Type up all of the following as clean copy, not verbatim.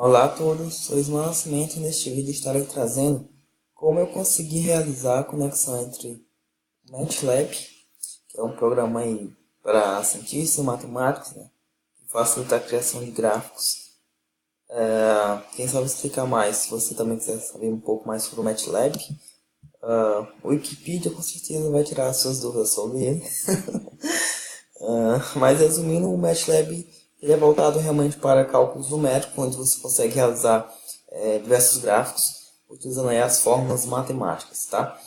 Olá a todos, sou Ismael Nascimento e neste vídeo estarei trazendo como eu consegui realizar a conexão entre o MATLAB, que é um programa aí para cientistas e matemáticos, né, que facilita a criação de gráficos. Quem sabe explicar mais, se você também quiser saber um pouco mais sobre o MATLAB, o Wikipedia com certeza vai tirar as suas dúvidas sobre ele. Mas resumindo, o MATLAB ele é voltado realmente para cálculos numéricos, onde você consegue realizar diversos gráficos utilizando aí as fórmulas matemáticas, tá?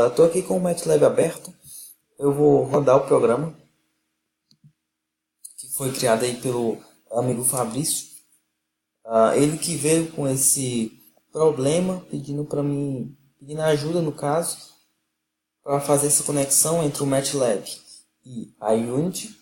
Estou aqui com o MATLAB aberto, eu vou rodar o programa que foi criado aí pelo amigo Fabrício. Ele que veio com esse problema, pedindo ajuda no caso, para fazer essa conexão entre o MATLAB e a Unity.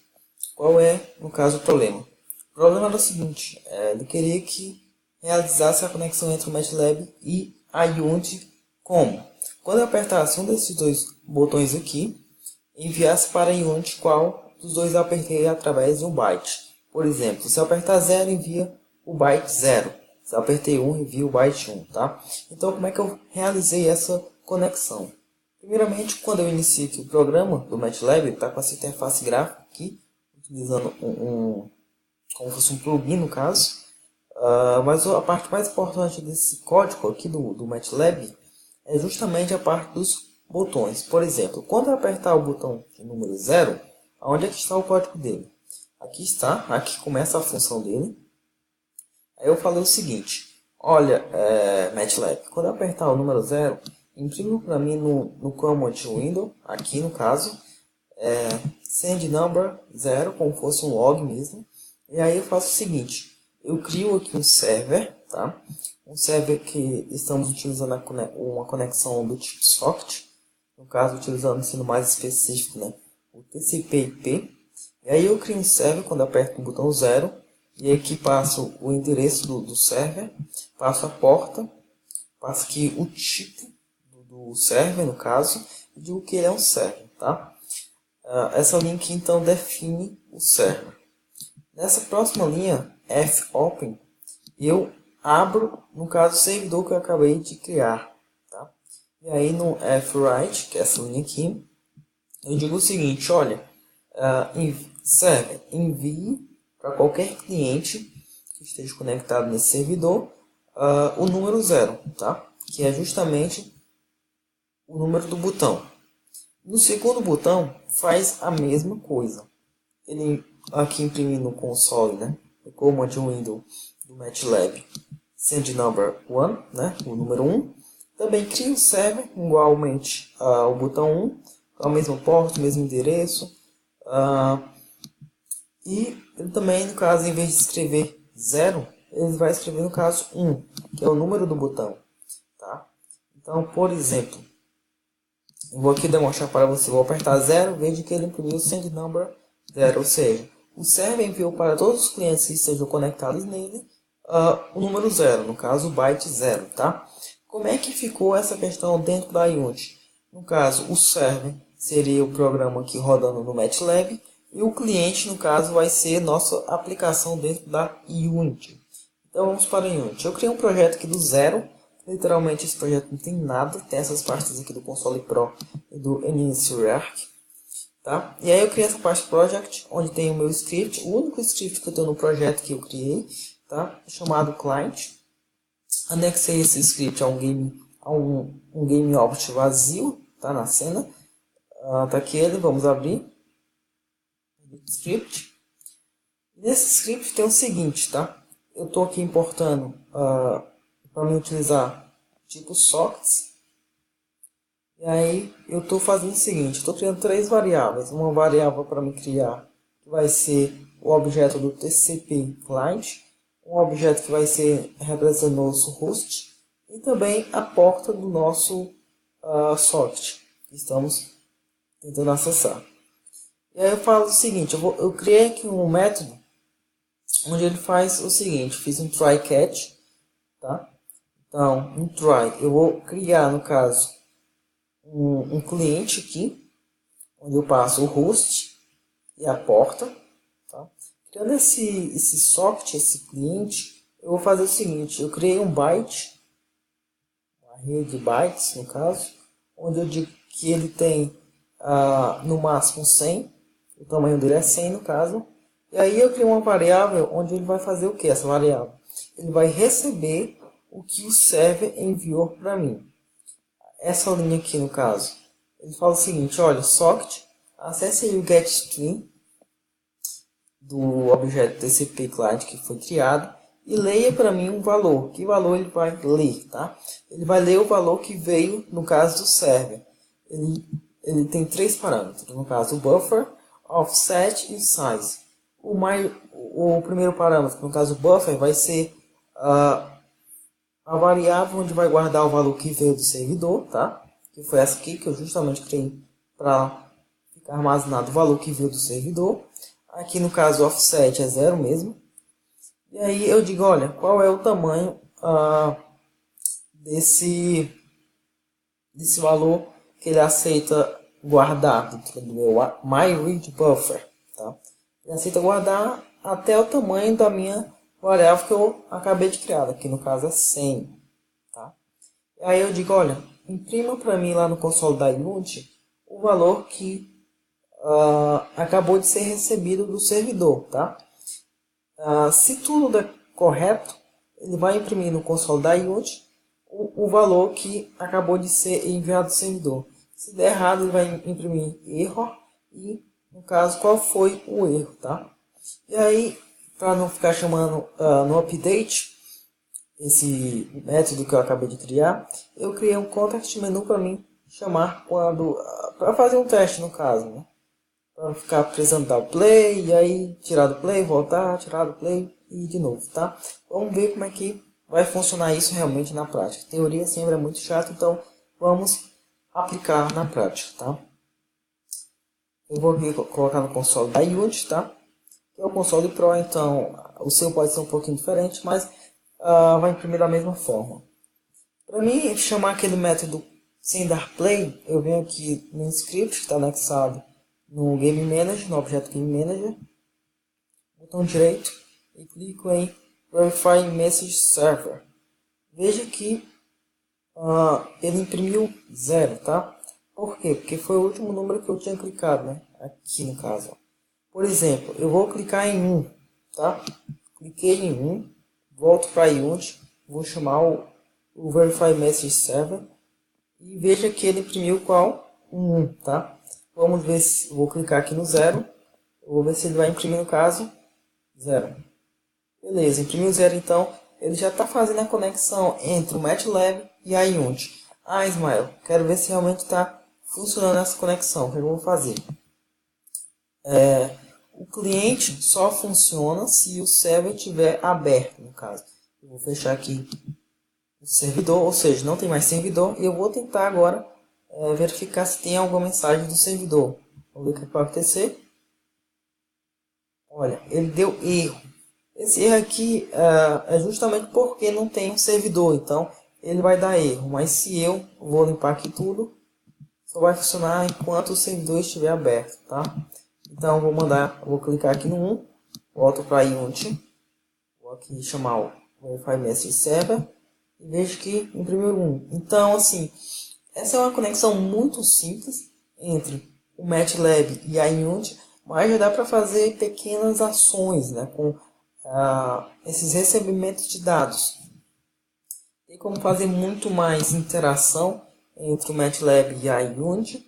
Qual é, no caso, o problema? O problema era o seguinte, ele queria que realizasse a conexão entre o MATLAB e a Unity como? Quando eu apertasse um desses dois botões aqui, enviasse para a Unity qual dos dois eu apertei através de um byte. Por exemplo, se eu apertar 0, envia o byte 0. Se eu apertei 1, envia o byte 1, tá? Então, como é que eu realizei essa conexão? Primeiramente, quando eu inicio aqui o programa do MATLAB, está com essa interface gráfica aqui, utilizando como fosse um plugin no caso. Mas a parte mais importante desse código aqui do MATLAB é justamente a parte dos botões. Por exemplo, quando eu apertar o botão de número 0, onde é que está o código dele? Aqui está, aqui começa a função dele. Aí eu falei o seguinte, olha, MATLAB, quando eu apertar o número 0, imprime para mim no command window, aqui no caso, send number 0, como fosse um log mesmo. E aí eu faço o seguinte, eu crio aqui um server, tá? Um server que estamos utilizando uma conexão do tipo socket, no caso utilizando, sendo mais específico, né, o TCP/IP. E aí eu crio um server quando eu aperto o botão 0, e aqui passo o endereço do server, passo a porta, passo aqui o tipo do server, no caso, e digo que ele é um server, tá? Essa linha aqui então define o server. Nessa próxima linha, fopen, eu abro, no caso, o servidor que eu acabei de criar, tá? E aí no fwrite, que é essa linha aqui, eu digo o seguinte, olha, server, envie para qualquer cliente que esteja conectado nesse servidor o número 0, tá? Que é justamente o número do botão. No segundo botão, faz a mesma coisa. Ele aqui imprimindo no console, né? O command window do MATLAB, send number 1, né? O número 1. Também cria um server igualmente ao botão 1, com a mesma porta, o mesmo endereço. E ele também, no caso, em vez de escrever 0, ele vai escrever, no caso, 1, que é o número do botão. Tá? Então, por exemplo, eu vou aqui demonstrar para você. Vou apertar 0, veja que ele imprimiu send number 0, ou seja, o server enviou para todos os clientes que estejam conectados nele o número 0, no caso o byte 0, tá? Como é que ficou essa questão dentro da Unity? No caso, o server seria o programa aqui rodando no MATLAB e o cliente, no caso, vai ser nossa aplicação dentro da Unity. Então vamos para a Unity. Eu criei um projeto aqui do zero. Literalmente esse projeto não tem nada, tem essas partes aqui do Console Pro e do NCRARC, tá? E aí eu criei essa parte Project, onde tem o meu script, o único script que eu tenho no projeto que eu criei, tá? Chamado Client. Anexei esse script a um game object vazio, tá? Na cena. Tá aqui ele, vamos abrir. Script. Nesse script tem o seguinte, tá? Eu estou aqui importando para me utilizar tipo sockets. E aí eu estou fazendo o seguinte, estou criando três variáveis. Uma variável para me criar, que vai ser o objeto do TCP client, um objeto que vai ser representando o nosso host, e também a porta do nosso socket, que estamos tentando acessar. E aí eu falo o seguinte, eu criei aqui um método, onde ele faz o seguinte, fiz um try catch, tá? Então, um try, eu vou criar, no caso, um cliente aqui, onde eu passo o host e a porta, tá? Criando esse socket, esse cliente, eu vou fazer o seguinte, eu criei um byte, uma rede de bytes no caso, onde eu digo que ele tem no máximo 100, o tamanho dele é 100 no caso, e aí eu criei uma variável onde ele vai fazer o que essa variável? Ele vai receber o que o server enviou para mim. Essa linha aqui no caso, ele fala o seguinte, olha, socket, acesse aí o getString do objeto TCP client que foi criado e leia para mim um valor. Que valor ele vai ler, tá? Ele vai ler o valor que veio no caso do server. Ele tem três parâmetros, no caso o buffer, offset e size. O primeiro parâmetro, no caso o buffer, vai ser a variável onde vai guardar o valor que veio do servidor, tá? Que foi essa aqui que eu justamente criei para ficar armazenado o valor que veio do servidor. Aqui no caso o offset é 0 mesmo. E aí eu digo, olha, qual é o tamanho desse valor que ele aceita guardar dentro do meu myReadBuffer, tá? Ele aceita guardar até o tamanho da minha variável que eu acabei de criar, aqui no caso é 100, tá? E aí eu digo, olha, imprima para mim lá no console da Unity o valor que acabou de ser recebido do servidor, tá? Se tudo der correto, ele vai imprimir no console da Unity o valor que acabou de ser enviado do servidor. Se der errado, ele vai imprimir erro e, no caso, qual foi o erro, tá? E aí, para não ficar chamando no update, esse método que eu acabei de criar, eu criei um context menu para mim chamar quando para fazer um teste no caso, né? Para ficar precisando dar o play e aí tirar do play, voltar, tirar do play e de novo, tá? Vamos ver como é que vai funcionar isso realmente na prática. Teoria sempre é muito chato, então vamos aplicar na prática, tá? Eu vou aqui colocar no console da Unity, tá? Que é o console Pro, então o seu pode ser um pouquinho diferente, mas vai imprimir da mesma forma. Para mim chamar aquele método sem dar play, eu venho aqui no script que está anexado no Game Manager, no objeto Game Manager, botão direito e clico em Verify Message Server. Veja que ele imprimiu 0, tá? Por quê? Porque foi o último número que eu tinha clicado, né? Aqui no caso. Por exemplo, eu vou clicar em 1, tá? Cliquei em 1, volto para Unity, vou chamar o Verify Message Server e veja que ele imprimiu qual? 1, tá? Vamos ver se vou clicar aqui no 0, vou ver se ele vai imprimir no caso 0. Beleza, imprimiu 0, então ele já está fazendo a conexão entre o MATLAB e a Unity. Ismael, quero ver se realmente está funcionando essa conexão. O que eu vou fazer? O cliente só funciona se o server estiver aberto, no caso. Eu vou fechar aqui o servidor, ou seja, não tem mais servidor. E eu vou tentar agora verificar se tem alguma mensagem do servidor. Vamos ver o que vai acontecer. Olha, ele deu erro. Esse erro aqui é justamente porque não tem um servidor, então ele vai dar erro. Mas se eu vou limpar aqui tudo, só vai funcionar enquanto o servidor estiver aberto, tá? Então vou clicar aqui no 1, volto para Unity, vou aqui chamar o Verify Message Server e vejo que imprimiu 1. Então assim, essa é uma conexão muito simples entre o MATLAB e a Unity, mas já dá para fazer pequenas ações, né, com esses recebimentos de dados. Tem como fazer muito mais interação entre o MATLAB e a Unity.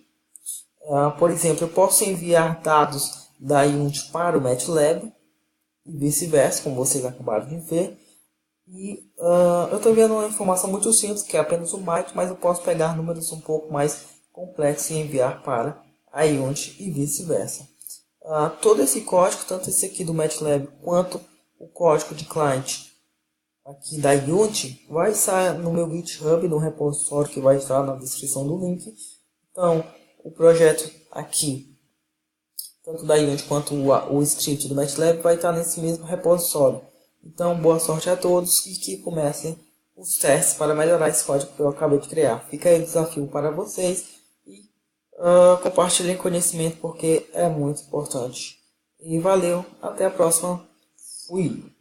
Por exemplo, eu posso enviar dados da Unity para o MATLAB e vice-versa, como vocês acabaram de ver. E eu estou vendo uma informação muito simples, que é apenas um byte, mas eu posso pegar números um pouco mais complexos e enviar para a Unity e vice-versa. Todo esse código, tanto esse aqui do MATLAB quanto o código de client aqui da Unity, vai estar no meu GitHub, no repositório que vai estar na descrição do link. Então, o projeto aqui, tanto da Unity quanto o script do MATLAB, vai estar nesse mesmo repositório. Então, boa sorte a todos e que comecem os testes para melhorar esse código que eu acabei de criar. Fica aí o desafio para vocês e compartilhem conhecimento porque é muito importante. E valeu, até a próxima. Fui!